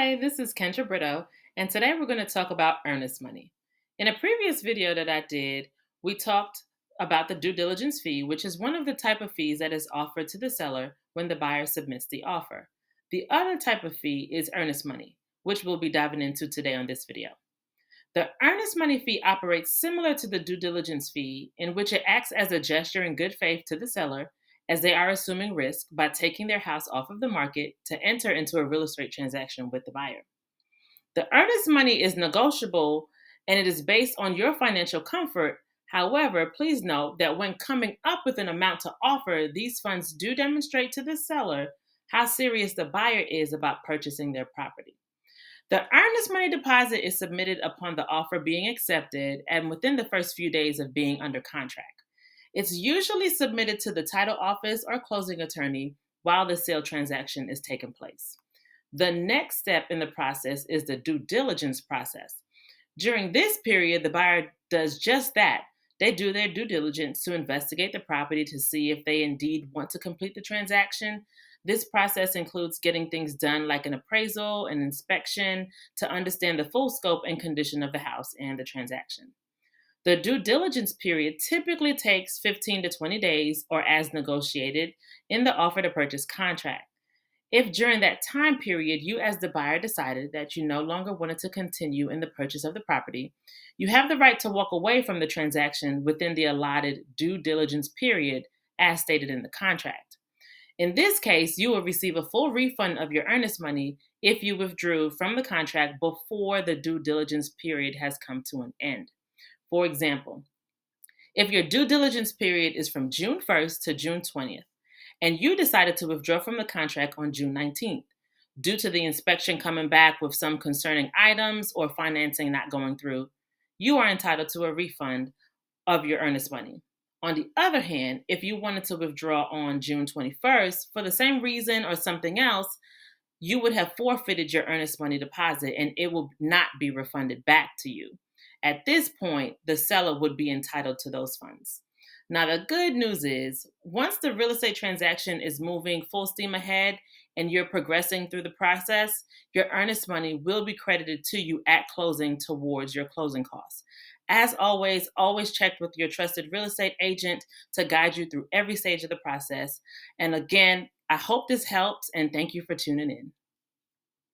Hi, this is Kendra Brito, and today we're going to talk about earnest money. In a previous video that I did, we talked about the due diligence fee, which is one of the type of fees that is offered to the seller when the buyer submits the offer. The other type of fee is earnest money, which we'll be diving into today on this video. The earnest money fee operates similar to the due diligence fee, in which it acts as a gesture in good faith to the seller as they are assuming risk by taking their house off of the market to enter into a real estate transaction with the buyer. The earnest money is negotiable and it is based on your financial comfort. However, please note that when coming up with an amount to offer, these funds do demonstrate to the seller how serious the buyer is about purchasing their property. The earnest money deposit is submitted upon the offer being accepted and within the first few days of being under contract. It's usually submitted to the title office or closing attorney while the sale transaction is taking place. The next step in the process is the due diligence process. During this period, the buyer does just that. They do their due diligence to investigate the property to see if they indeed want to complete the transaction. This process includes getting things done like an appraisal, an inspection, to understand the full scope and condition of the house and the transaction. The due diligence period typically takes 15 to 20 days or as negotiated in the offer to purchase contract. If during that time period you, as the buyer, decided that you no longer wanted to continue in the purchase of the property, you have the right to walk away from the transaction within the allotted due diligence period as stated in the contract. In this case, you will receive a full refund of your earnest money if you withdrew from the contract before the due diligence period has come to an end. For example, if your due diligence period is from June 1st to June 20th, and you decided to withdraw from the contract on June 19th, due to the inspection coming back with some concerning items or financing not going through, you are entitled to a refund of your earnest money. On the other hand, if you wanted to withdraw on June 21st for the same reason or something else, you would have forfeited your earnest money deposit and it will not be refunded back to you. At this point, the seller would be entitled to those funds. Now, the good news is once the real estate transaction is moving full steam ahead and you're progressing through the process, your earnest money will be credited to you at closing towards your closing costs. As always check with your trusted real estate agent to guide you through every stage of the process. And again, I hope this helps and thank you for tuning in.